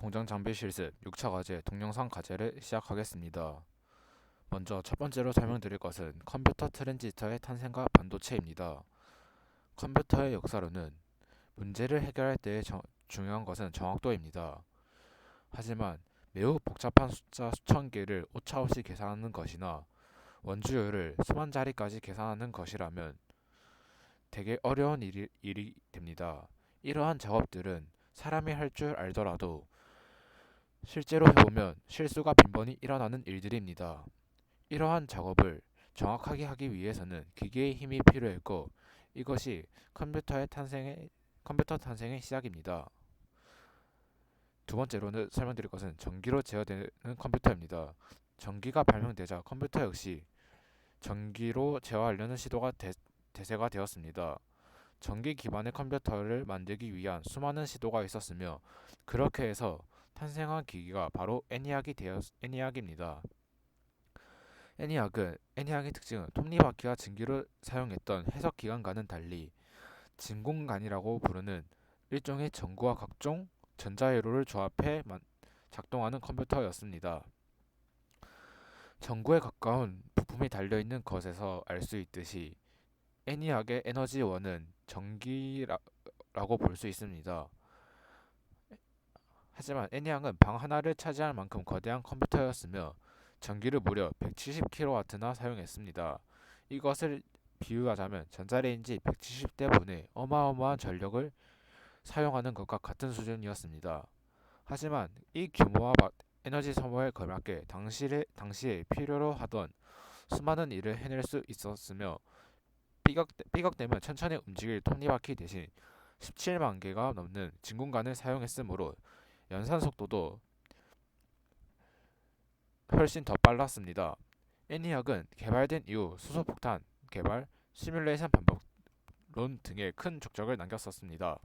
공장 장비 실습 6차 과제 동영상 과제를 시작하겠습니다. 먼저 첫 번째로 설명드릴 것은 컴퓨터 트랜지스터의 탄생과 반도체입니다. 컴퓨터의 역사로는 문제를 해결할 때의 중요한 것은 정확도입니다. 하지만 매우 복잡한 숫자 수천 개를 오차없이 계산하는 것이나 원주율을 수만 자리까지 계산하는 것이라면 되게 어려운 일이 됩니다. 이러한 작업들은 사람이 할 줄 알더라도 실제로 해보면 실수가 빈번히 일어나는 일들입니다. 이러한 작업을 정확하게 하기 위해서는 기계의 힘이 필요했고 이것이 컴퓨터 탄생의 시작입니다. 두 번째로는 설명드릴 것은 전기로 제어되는 컴퓨터입니다. 전기가 발명되자 컴퓨터 역시 전기로 제어하려는 시도가 대세가 되었습니다. 전기 기반의 컴퓨터를 만들기 위한 수많은 시도가 있었으며 그렇게 해서 탄생한 기기가 바로 애니악입니다. 애니악의 특징은 톱니바퀴와 증기를 사용했던 해석기관과는 달리 진공관이라고 부르는 일종의 전구와 각종 전자회로를 조합해 작동하는 컴퓨터였습니다. 전구에 가까운 부품이 달려있는 것에서 알 수 있듯이 애니악의 에너지원은 전기라고 볼 수 있습니다. 하지만 애니악은 방 하나를 차지할 만큼 거대한 컴퓨터였으며 전기를 무려 170kW나 사용했습니다. 이것을 비유하자면 전자레인지 170대분의 어마어마한 전력을 사용하는 것과 같은 수준이었습니다. 하지만 이 규모와 에너지 소모에 걸맞게 당시에 필요로 하던 수많은 일을 해낼 수 있었으며 삐걱대면 천천히 움직일 톱니바퀴 대신 17만 개가 넘는 진공관을 사용했으므로 연산 속도도 훨씬 더 빨랐습니다. 애니악은 개발된 이후 수소폭탄 개발, 시뮬레이션 반복론 등의 큰 족적을 남겼었습니다.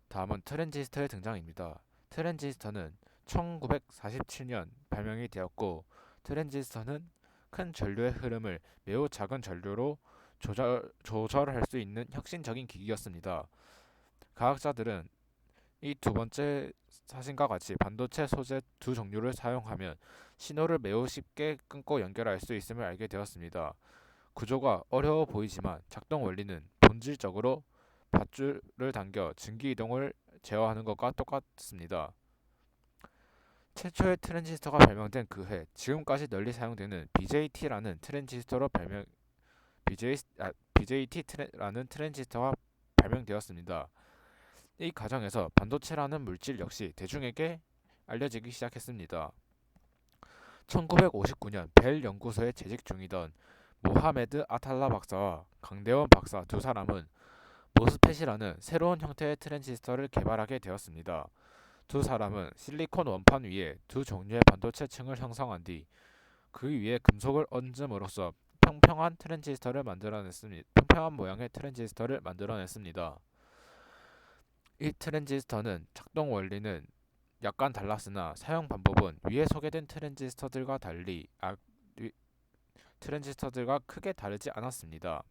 다음은 트랜지스터의 등장입니다. 트랜지스터는 1947년 발명이 되었고 트랜지스터는 큰 전류의 흐름을 매우 작은 전류로 조절할 수 있는 혁신적인 기기였습니다. 과학자들은 이 두 번째 사진과 같이 반도체 소재 두 종류를 사용하면 신호를 매우 쉽게 끊고 연결할 수 있음을 알게 되었습니다. 구조가 어려워 보이지만 작동 원리는 본질적으로 밧줄을 당겨 증기 이동을 제어하는 것과 똑같습니다. 최초의 트랜지스터가 발명된 그 해, 지금까지 널리 사용되는 BJT라는 BJT라는 트랜지스터가 발명되었습니다. 이 과정에서 반도체라는 물질 역시 대중에게 알려지기 시작했습니다. 1959년 벨 연구소에 재직 중이던 모하메드 아탈라 박사와 강대원 박사 두 사람은 모스펫이라는 새로운 형태의 트랜지스터를 개발하게 되었습니다. 두 사람은 실리콘 원판 위에 두 종류의 반도체층을 형성한 뒤 그 위에 금속을 얹음으로써 평평한 모양의 트랜지스터를 만들어냈습니다. 이 트랜지스터는 작동 원리는 약간 달랐으나 사용 방법은 위에 소개된 트랜지스터들과 크게 다르지 않았습니다.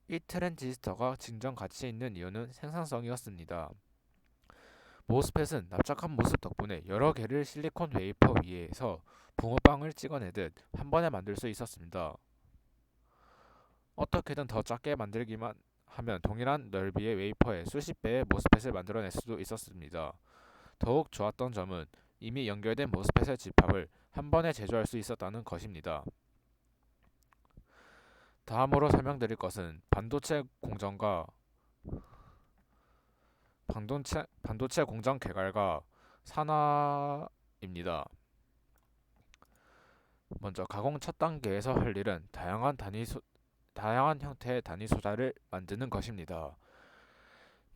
이 트랜지스터가 진정 가치 있는 이유는 생산성이었습니다. 모스펫은 납작한 모습 덕분에 여러 개를 실리콘 웨이퍼 위에서 붕어빵을 찍어내듯 한 번에 만들 수 있었습니다. 어떻게든 더 작게 만들기만 하면 동일한 넓이의 웨이퍼에 수십 배의 모스펫을 만들어낼 수도 있었습니다. 더욱 좋았던 점은 이미 연결된 모스펫의 집합을 한 번에 제조할 수 있었다는 것입니다. 다음으로 설명드릴 것은 반도체 공정 개발과 산화입니다. 먼저 가공 첫 단계에서 할 일은 다양한 형태의 단위 소자를 만드는 것입니다.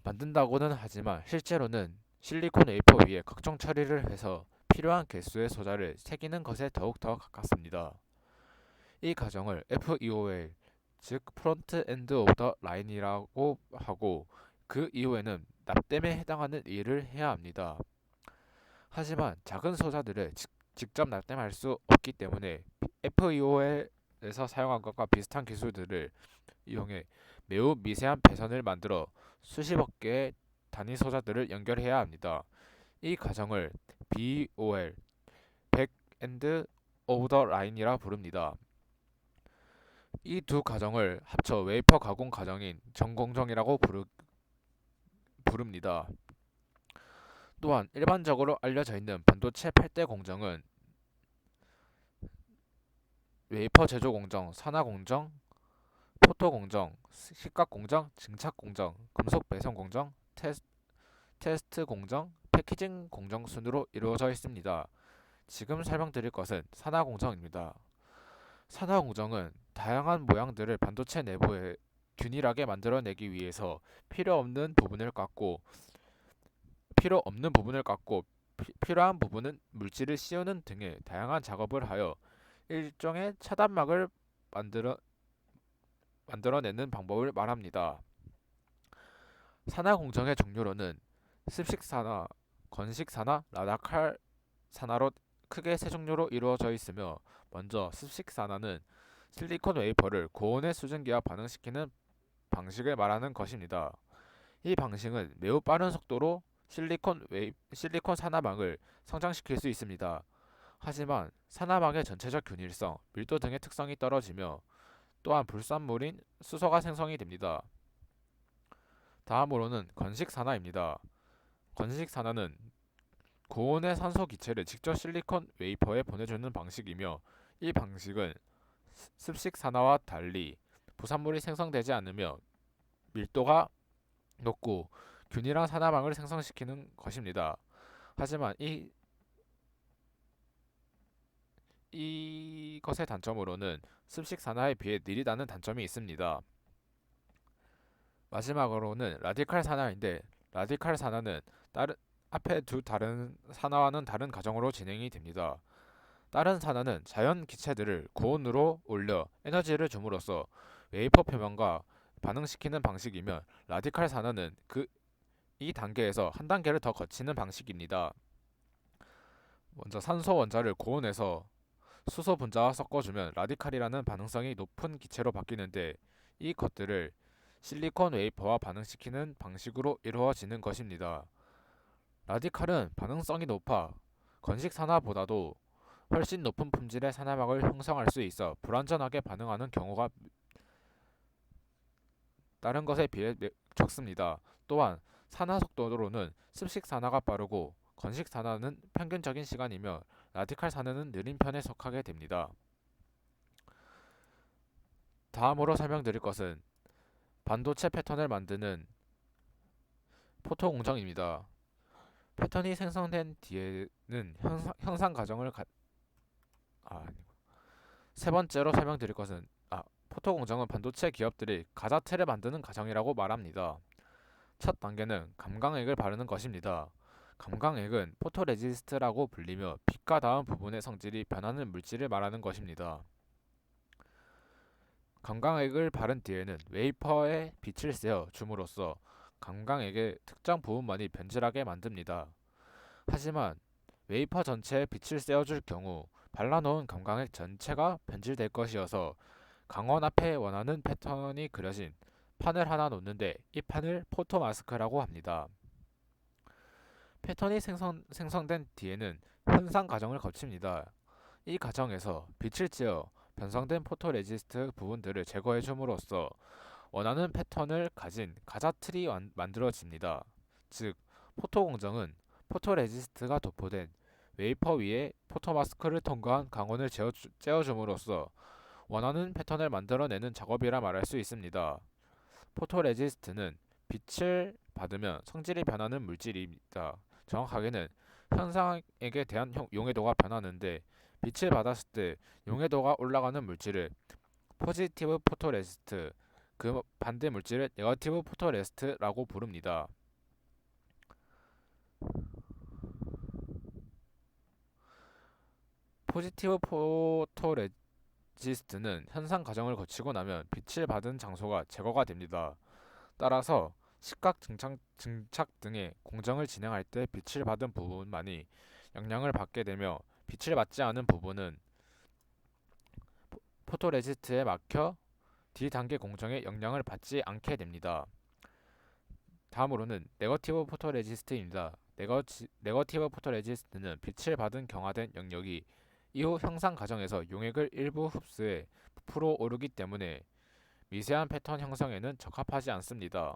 만든다고는 하지만 실제로는 실리콘 웨이퍼 위에 각종 처리를 해서 필요한 개수의 소자를 새기는 것에 더욱더 가깝습니다. 이 과정을 FEOL, 즉 프론트 엔드 오브 더 라인이라고 하고 그 이후에는 납땜에 해당하는 일을 해야 합니다. 하지만 작은 소자들을 직접 납땜할 수 없기 때문에 FEOL에서 사용한 것과 비슷한 기술들을 이용해 매우 미세한 배선을 만들어 수십억 개의 단위 소자들을 연결해야 합니다. 이 과정을 BOL, Back End of the Line이라 부릅니다. 이 두 과정을 합쳐 웨이퍼 가공 과정인 전공정이라고 부릅니다. 또한 일반적으로 알려져 있는 반도체 8대 공정은 웨이퍼 제조 공정, 산화 공정, 포토 공정, 식각 공정, 증착 공정, 금속 배선 공정, 테스트 공정, 패키징 공정 순으로 이루어져 있습니다. 지금 설명드릴 것은 산화 공정입니다. 산화 공정은 다양한 모양들을 반도체 내부에 균일하게 만들어내기 위해서 필요 없는 부분을 깎고 필요한 부분은 물질을 씌우는 등의 다양한 작업을 하여 일종의 차단막을 만들어내는 방법을 말합니다. 산화 공정의 종류로는 습식산화, 건식산화, 라다칼 산화로 크게 세 종류로 이루어져 있으며, 먼저 습식산화는 실리콘 웨이퍼를 고온의 수증기와 반응시키는 방식을 말하는 것입니다. 이 방식은 매우 빠른 속도로 실리콘 산화막을 성장시킬 수 있습니다. 하지만 산화막의 전체적 균일성, 밀도 등의 특성이 떨어지며 또한 불순물인 수소가 생성이 됩니다. 다음으로는 건식산화입니다. 건식산화는 고온의 산소 기체를 직접 실리콘 웨이퍼에 보내주는 방식이며, 이 방식은 습식산화와 달리 부산물이 생성되지 않으며 밀도가 높고 균일한 산화막을 생성시키는 것입니다. 하지만 이것의 단점으로는 습식산화에 비해 느리다는 단점이 있습니다. 마지막으로는 라디칼 산화인데, 라디칼 산화는 앞에 두 다른 산화와는 다른 과정으로 진행이 됩니다. 다른 산화는 자연 기체들을 고온으로 올려 에너지를 줌으로써 웨이퍼 표면과 반응시키는 방식이며, 라디칼 산화는 이 단계에서 한 단계를 더 거치는 방식입니다. 먼저 산소 원자를 고온에서 수소 분자와 섞어주면 라디칼이라는 반응성이 높은 기체로 바뀌는데, 이 것들을 실리콘 웨이퍼와 반응시키는 방식으로 이루어지는 것입니다. 라디칼은 반응성이 높아 건식 산화보다도 훨씬 높은 품질의 산화막을 형성할 수 있어 불완전하게 반응하는 경우가 다른 것에 비해 적습니다. 또한 산화 속도로는 습식 산화가 빠르고 건식 산화는 평균적인 시간이며, 라디칼 산화는 느린 편에 속하게 됩니다. 다음으로 설명드릴 것은 반도체 패턴을 만드는 포토 공정입니다. 패턴이 생성된 뒤에는 형상 과정을 세 번째로 설명드릴 것은 포토 공정은 반도체 기업들이 가자틀을 만드는 과정이라고 말합니다. 첫 단계는 감광액을 바르는 것입니다. 감광액은 포토레지스트라고 불리며 빛과 닿은 부분의 성질이 변하는 물질을 말하는 것입니다. 감광액을 바른 뒤에는 웨이퍼에 빛을 쐬어 줌으로써 감광액의 특정 부분만이 변질하게 만듭니다. 하지만 웨이퍼 전체에 빛을 쐬어줄 경우 발라놓은 감광액 전체가 변질될 것이어서 강원 앞에 원하는 패턴이 그려진 판을 하나 놓는데, 이 판을 포토마스크라고 합니다. 패턴이 생성된 뒤에는 현상 과정을 거칩니다. 이 과정에서 빛을 쬐어 변성된 포토레지스트 부분들을 제거해 줌으로써 원하는 패턴을 가진 가자틀이 만들어집니다. 즉, 포토 공정은 포토레지스트가 도포된 웨이퍼 위에 포토마스크를 통과한 강원을 쬐어줌으로써 원하는 패턴을 만들어내는 작업이라 말할 수 있습니다. 포토레지스트는 빛을 받으면 성질이 변하는 물질입니다. 정확하게는 현상액에 대한 용해도가 변하는데, 빛을 받았을 때 용해도가 올라가는 물질을 포지티브 포토레지스트, 그 반대 물질을 네거티브 포토레지스트라고 부릅니다. 포지티브 포토레지스트는 현상 과정을 거치고 나면 빛을 받은 장소가 제거가 됩니다. 따라서 식각 증착 등의 공정을 진행할 때 빛을 받은 부분만이 영향을 받게 되며, 빛을 받지 않은 부분은 포토레지스트에 막혀 D단계 공정에 영향을 받지 않게 됩니다. 다음으로는 네거티브 포토레지스트입니다. 네거티브 포토레지스트는 빛을 받은 경화된 영역이 이후 형상 과정에서 용액을 일부 흡수해 부풀어 오르기 때문에 미세한 패턴 형성에는 적합하지 않습니다.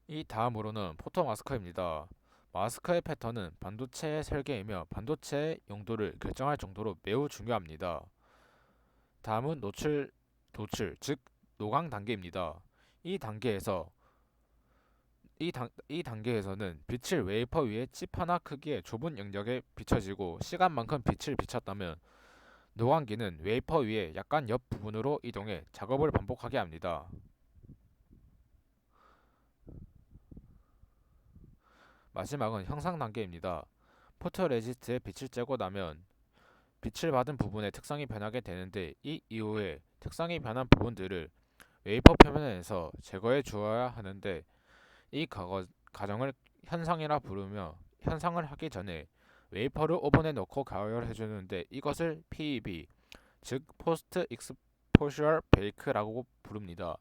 이 다음으로는 포토마스크입니다. 마스크의 패턴은 반도체의 설계이며 반도체의 용도를 결정할 정도로 매우 중요합니다. 다음은 노출, 즉 노광 단계입니다. 이 단계에서 이 단계에서는 빛을 웨이퍼 위에 칩 하나 크기의 좁은 영역에 비춰지고 시간만큼 빛을 비췄다면 노광기는 웨이퍼 위에 약간 옆 부분으로 이동해 작업을 반복하게 합니다. 마지막은 형상 단계입니다. 포토레지스트에 빛을 쬐고 나면 빛을 받은 부분의 특성이 변하게 되는데 이 이후에 특성이 변한 부분들을 웨이퍼 표면에서 제거해 주어야 하는데 이 과정을 현상이라 부르며 현상을 하기 전에 웨이퍼를 오븐에 넣고 가열해 주는데 이것을 PEB, 즉 포스트 익스포셔 베이크라고 부릅니다.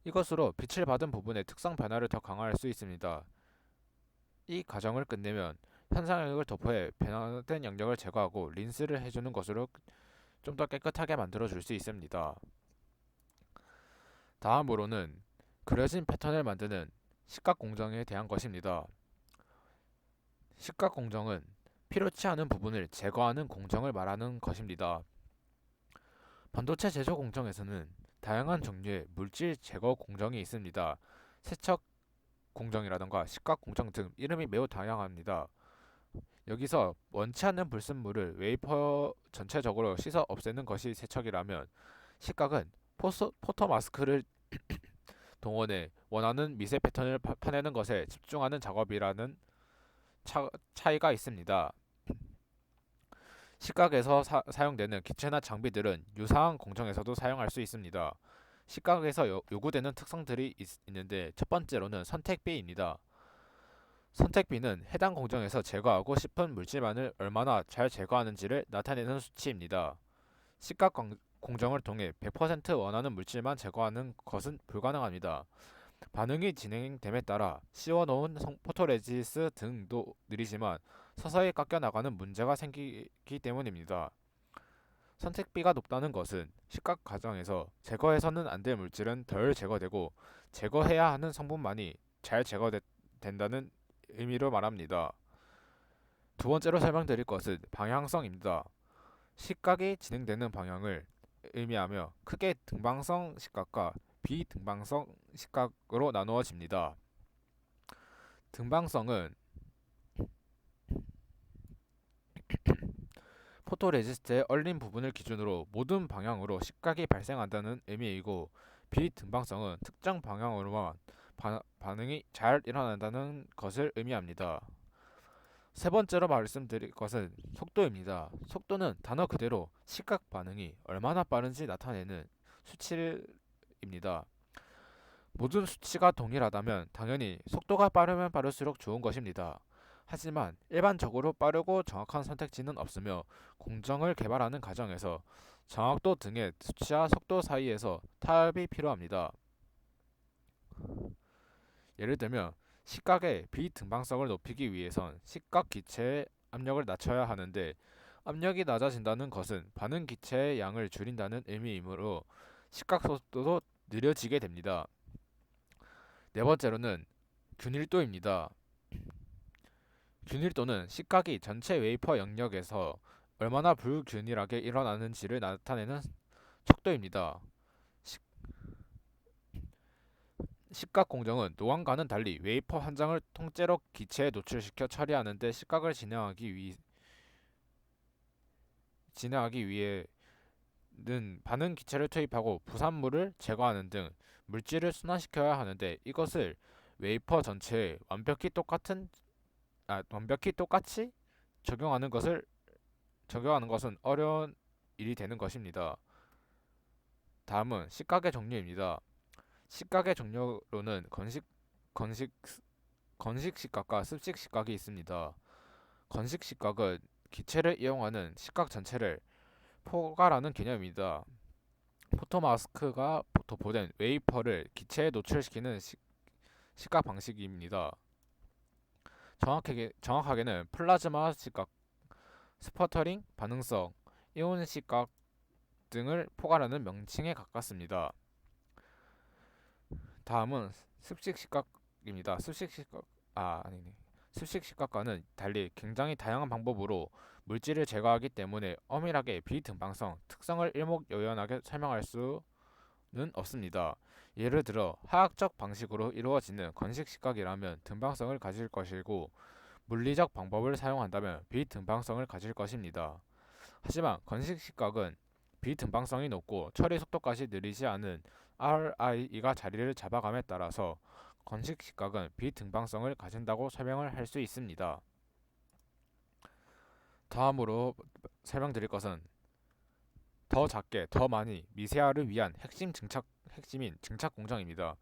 이것으로 빛을 받은 부분의 특성 변화를 더 강화할 수 있습니다. 이 과정을 끝내면 현상 영역을 도포해 변화된 영역을 제거하고 린스를 해주는 것으로 좀 더 깨끗하게 만들어 줄 수 있습니다. 다음으로는 그려진 패턴을 만드는 식각 공정에 대한 것입니다. 식각 공정은 필요치 않은 부분을 제거하는 공정을 말하는 것입니다. 반도체 제조 공정에서는 다양한 종류의 물질 제거 공정이 있습니다. 세척 공정이라던가 식각 공정 등 이름이 매우 다양합니다. 여기서 원치 않는 불순물을 웨이퍼 전체적으로 씻어 없애는 것이 세척이라면 식각은 포토마스크를 동원해 원하는 미세 패턴을 파내는 것에 집중하는 작업이라는 차이가 있습니다. 식각에서 사용되는 기체나 장비들은 유사한 공정에서도 사용할 수 있습니다. 식각에서 요구되는 특성들이 있는데 첫 번째로는 선택비입니다. 선택비는 해당 공정에서 제거하고 싶은 물질만을 얼마나 잘 제거하는지를 나타내는 수치입니다. 식각 공정을 통해 100% 원하는 물질만 제거하는 것은 불가능합니다. 반응이 진행됨에 따라 씌워놓은 포토레지스 등도 느리지만 서서히 깎여나가는 문제가 생기기 때문입니다. 선택비가 높다는 것은 식각 과정에서 제거해서는 안 될 물질은 덜 제거되고 제거해야 하는 성분만이 잘 제거된다는 의미로 말합니다. 두 번째로 설명드릴 것은 방향성입니다. 식각이 진행되는 방향을 의미하며 크게 등방성 식각과 비등방성 식각으로 나누어집니다. 등방성은 포토레지스트의 얼린 부분을 기준으로 모든 방향으로 식각이 발생한다는 의미이고 비등방성은 특정 방향으로만 반응이 잘 일어난다는 것을 의미합니다. 세 번째로 말씀드릴 것은 속도입니다. 속도는 단어 그대로 식각 반응이 얼마나 빠른지 나타내는 수치입니다. 모든 수치가 동일하다면 당연히 속도가 빠르면 빠를수록 좋은 것입니다. 하지만 일반적으로 빠르고 정확한 선택지는 없으며 공정을 개발하는 과정에서 정확도 등의 수치와 속도 사이에서 타협이 필요합니다. 예를 들면 식각의 비등방성을 높이기 위해선 식각 기체의 압력을 낮춰야 하는데 압력이 낮아진다는 것은 반응 기체의 양을 줄인다는 의미이므로 식각 속도도 느려지게 됩니다. 네 번째로는 균일도입니다. 균일도는 식각이 전체 웨이퍼 영역에서 얼마나 불균일하게 일어나는지를 나타내는 척도입니다. 식각 공정은 노광과는 달리 웨이퍼 한 장을 통째로 기체에 노출시켜 처리하는데 식각을 진행하기 위해는 반응 기체를 투입하고 부산물을 제거하는 등 물질을 순환시켜야 하는데 이것을 웨이퍼 전체에 완벽히 똑같이 적용하는 것은 어려운 일이 되는 것입니다. 다음은 식각의 종류입니다. 식각의 종류로는 건식 식각과 습식 식각이 있습니다. 건식 식각은 기체를 이용하는 식각 전체를 포괄하는 개념입니다. 촉촉 도포된 웨이퍼를 기체에 노출시키는 시각 방식입니다. 정확하게는 플라즈마 시각, 스퍼터링, 반응성, 이온 시각 등을 포괄하는 명칭에 가깝습니다. 다음은 습식 시각입니다. 습식 시각과는 달리 굉장히 다양한 방법으로 물질을 제거하기 때문에 엄밀하게 비등방성 특성을 일목요연하게 설명할 수는 없습니다. 예를 들어 화학적 방식으로 이루어지는 건식 시각이라면 등방성을 가질 것이고 물리적 방법을 사용한다면 비등방성을 가질 것입니다. 하지만 건식 시각은 비등방성이 높고 처리 속도까지 느리지 않은 RIE가 자리를 잡아감에 따라서 건식 시각은 비등방성을 가진다고 설명을 할 수 있습니다. 다음으로 설명드릴 것은 더 작게, 더 많이, 미세화를 위한 핵심인 증착 공정입니다.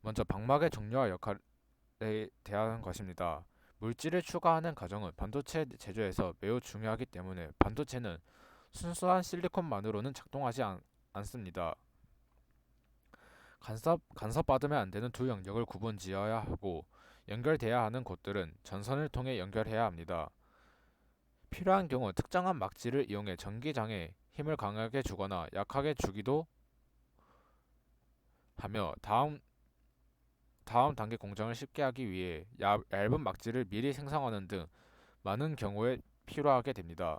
먼저 방막의 종류와 역할에 대한 것입니다. 물질을 추가하는 과정은 반도체 제조에서 매우 중요하기 때문에 반도체는 순수한 실리콘만으로는 작동하지 않습니다. 간섭받으면 안 되는 두 영역을 구분지어야 하고 연결돼야 하는 곳들은 전선을 통해 연결해야 합니다. 필요한 경우 특정한 막지를 이용해 전기장에 힘을 강하게 주거나 약하게 주기도 하며 다음 단계 공정을 쉽게 하기 위해 얇은 막지를 미리 생성하는 등 많은 경우에 필요하게 됩니다.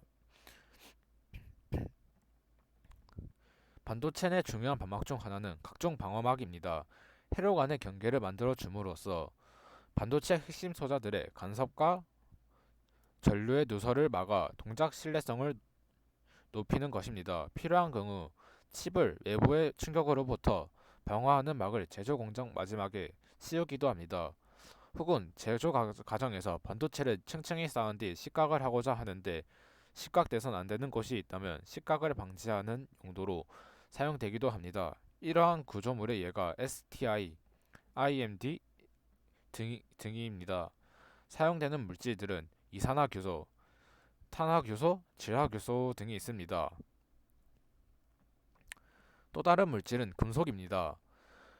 반도체 내 중요한 반막 중 하나는 각종 방어막입니다. 회로 간의 경계를 만들어 줌으로써 반도체 핵심 소자들의 간섭과 전류의 누설을 막아 동작 신뢰성을 높이는 것입니다. 필요한 경우 칩을 외부의 충격으로부터 방어하는 막을 제조 공정 마지막에 씌우기도 합니다. 혹은 제조 과정에서 반도체를 층층이 쌓은 뒤 식각을 하고자 하는데 식각돼선 안 되는 곳이 있다면 식각을 방지하는 용도로 사용되기도 합니다. 이러한 구조물의 예가 STI, IMD 등입니다. 사용되는 물질들은 이산화규소, 탄화규소, 질화규소 등이 있습니다. 또 다른 물질은 금속입니다.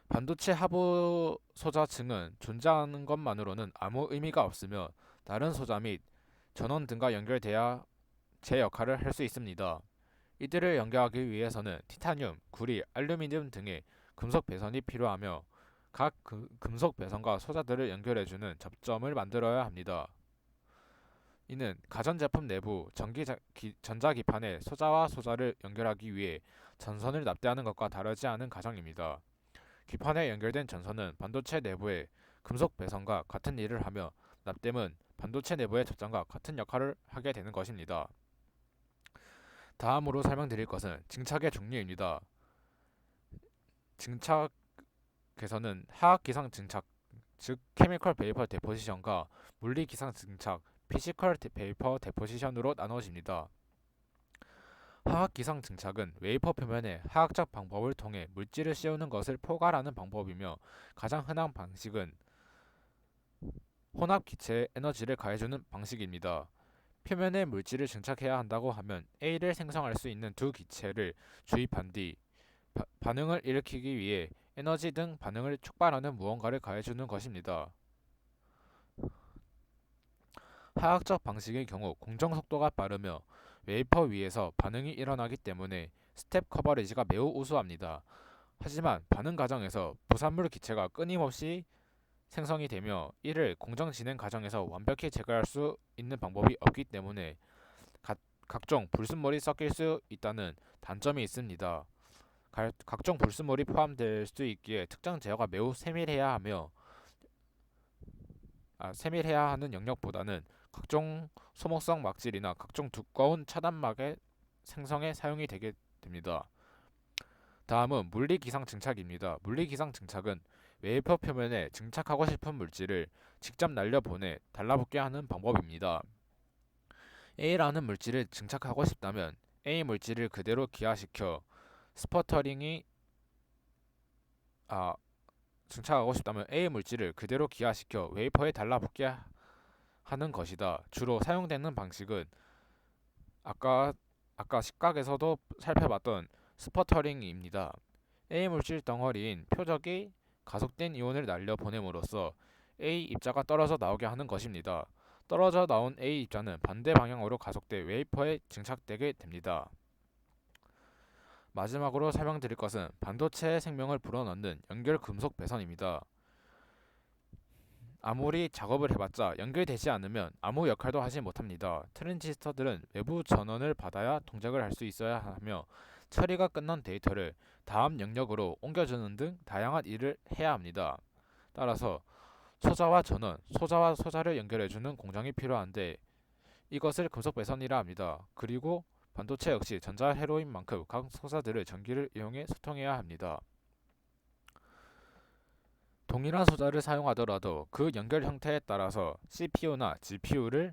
반도체 하부 소자층은 존재하는 것만으로는 아무 의미가 없으며 다른 소자 및 전원 등과 연결돼야 제 역할을 할 수 있습니다. 이들을 연결하기 위해서는 티타늄, 구리, 알루미늄 등의 금속 배선이 필요하며 각 금속 배선과 소자들을 연결해주는 접점을 만들어야 합니다. 이는 가전제품 내부 전자기판에 소자와 소자를 연결하기 위해 전선을 납대하는 것과 다르지 않은 과정입니다. 기판에 연결된 전선은 반도체 내부의 금속 배선과 같은 일을 하며 납땜은 반도체 내부의 접점과 같은 역할을 하게 되는 것입니다. 다음으로 설명드릴 것은 증착의 종류입니다. 증착에서는 화학기상 증착, 즉 케미컬 베이퍼 데포지션과 물리기상 증착, 피지컬 베이퍼 데포지션으로 나눠집니다. 화학기상 증착은 웨이퍼 표면에 화학적 방법을 통해 물질을 씌우는 것을 포괄하는 방법이며 가장 흔한 방식은 혼합 기체에 에너지를 가해주는 방식입니다. 표면에 물질을 증착해야 한다고 하면 A를 생성할 수 있는 두 기체를 주입한 뒤 반응을 일으키기 위해 에너지 등 반응을 촉발하는 무언가를 가해주는 것입니다. 화학적 방식의 경우 공정 속도가 빠르며 웨이퍼 위에서 반응이 일어나기 때문에 스텝 커버리지가 매우 우수합니다. 하지만 반응 과정에서 부산물 기체가 끊임없이 생성이 되며 이를 공정 진행 과정에서 완벽히 제거할 수 있는 방법이 없기 때문에 각종 불순물이 섞일 수 있다는 단점이 있습니다. 각종 불순물이 포함될 수 있기에 특정 제어가 매우 세밀해야 하는 영역보다는 각종 소모성 막질이나 각종 두꺼운 차단막의 생성에 사용이 되게 됩니다. 다음은 물리기상 증착입니다. 물리기상 증착은 웨이퍼 표면에 증착하고 싶은 물질을 직접 날려보내 달라붙게 하는 방법입니다. A라는 물질을 증착하고 싶다면 A 물질을 그대로 기화시켜 스퍼터링이 증착하고 싶다면 A 물질을 그대로 기화시켜 웨이퍼에 달라붙게 하는 것이다. 주로 사용되는 방식은 아까 식각에서도 살펴봤던 스퍼터링입니다. A 물질 덩어리인 표적이 가속된 이온을 날려 보냄으로써 A 입자가 떨어져 나오게 하는 것입니다. 떨어져 나온 A 입자는 반대 방향으로 가속돼 웨이퍼에 증착되게 됩니다. 마지막으로 설명드릴 것은 반도체의 생명을 불어넣는 연결 금속 배선입니다. 아무리 작업을 해봤자 연결되지 않으면 아무 역할도 하지 못합니다. 트랜지스터들은 외부 전원을 받아야 동작을 할 수 있어야 하며 처리가 끝난 데이터를 다음 영역으로 옮겨주는 등 다양한 일을 해야 합니다. 따라서 소자와 전원, 소자와 소자를 연결해주는 공정이 필요한데 이것을 금속 배선이라 합니다. 그리고 반도체 역시 전자 회로인 만큼 각 소자들을 전기를 이용해 소통해야 합니다. 동일한 소자를 사용하더라도 그 연결 형태에 따라서 CPU나 GPU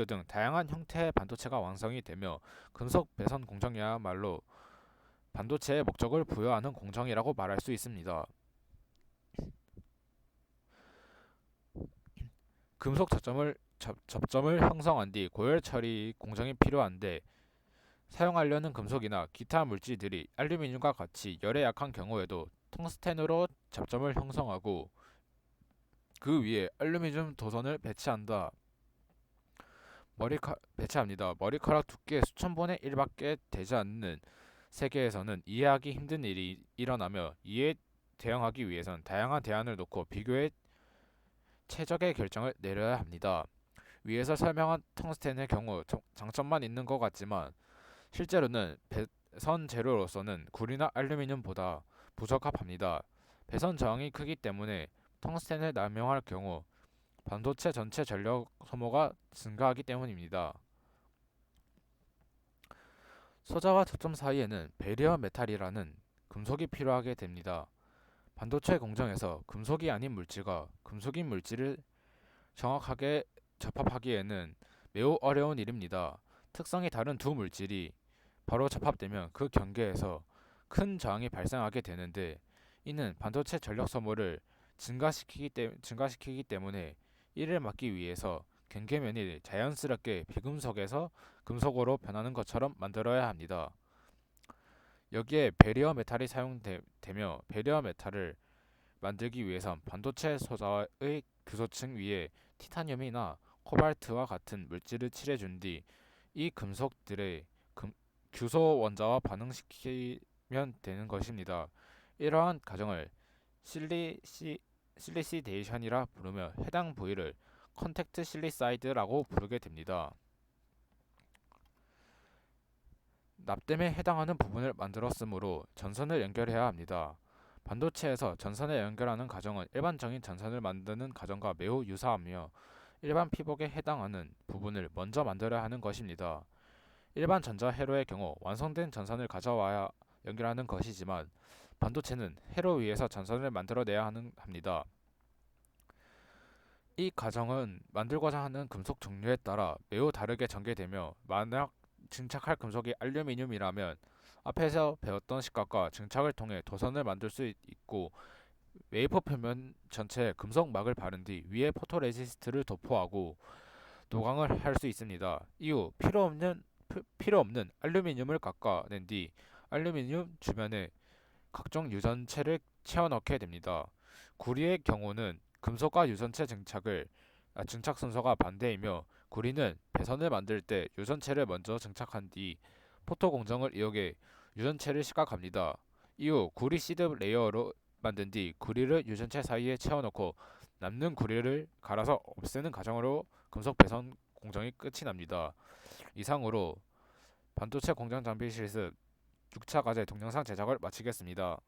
등 다양한 형태의 반도체가 완성이 되며 금속 배선 공정이야말로 반도체의 목적을 부여하는 공정이라고 말할 수 있습니다. 금속 접점을 형성한 뒤 고열 처리 공정이 필요한데 사용하려는 금속이나 기타 물질들이 알루미늄과 같이 열에 약한 경우에도 텅스텐으로 접점을 형성하고 그 위에 알루미늄 도선을 배치합니다. 머리카락 두께 수천 분의 1밖에 되지 않는 세계에서는 이해하기 힘든 일이 일어나며 이에 대응하기 위해선 다양한 대안을 놓고 비교해 최적의 결정을 내려야 합니다. 위에서 설명한 텅스텐의 경우 장점만 있는 것 같지만 실제로는 배선 재료로서는 구리나 알루미늄보다 부적합합니다. 배선 저항이 크기 때문에 텅스텐을 남용할 경우 반도체 전체 전력 소모가 증가하기 때문입니다. 소자와 접점 사이에는 베리어 메탈이라는 금속이 필요하게 됩니다. 반도체 공정에서 금속이 아닌 물질과 금속인 물질을 정확하게 접합하기에는 매우 어려운 일입니다. 특성이 다른 두 물질이 바로 접합되면 그 경계에서 큰 저항이 발생하게 되는데 이는 반도체 전력 소모를 증가시키기 때문에 이를 막기 위해서 경계면이 자연스럽게 비금속에서 금속으로 변하는 것처럼 만들어야 합니다. 여기에 베리어 메탈이 사용되며 베리어 메탈을 만들기 위해선 반도체 소자의 규소층 위에 티타늄이나 코발트와 같은 물질을 칠해준 뒤 이 금속들의 규소 원자와 반응시키면 되는 것입니다. 이러한 과정을 실리시데이션이라 부르며 해당 부위를 컨택트 실리사이드라고 부르게 됩니다. 납땜에 해당하는 부분을 만들었으므로 전선을 연결해야 합니다. 반도체에서 전선을 연결하는 과정은 일반적인 전선을 만드는 과정과 매우 유사하며 일반 피복에 해당하는 부분을 먼저 만들어야 하는 것입니다. 일반 전자 회로의 경우 완성된 전선을 가져와야 연결하는 것이지만 반도체는 회로 위에서 전선을 만들어내야 합니다. 이 과정은 만들고자 하는 금속 종류에 따라 매우 다르게 전개되며 만약 증착할 금속이 알루미늄이라면 앞에서 배웠던 식각과 증착을 통해 도선을 만들 수 있고 웨이퍼 표면 전체에 금속막을 바른 뒤 위에 포토레지스트를 도포하고 도광을 할 수 있습니다. 이후 필요 없는 알루미늄을 깎아낸 뒤 알루미늄 주변에 각종 유전체를 채워넣게 됩니다. 구리의 경우는 금속과 유전체 증착 순서가 반대이며 구리는 배선을 만들 때 유전체를 먼저 증착한 뒤 포토 공정을 이용해 유전체를 시각합니다. 이후 구리 시드 레이어로 만든 뒤 구리를 유전체 사이에 채워넣고 남는 구리를 갈아서 없애는 과정으로 금속 배선 공정이 끝이 납니다. 이상으로 반도체 공정 장비 실습 6차 과제 동영상 제작을 마치겠습니다.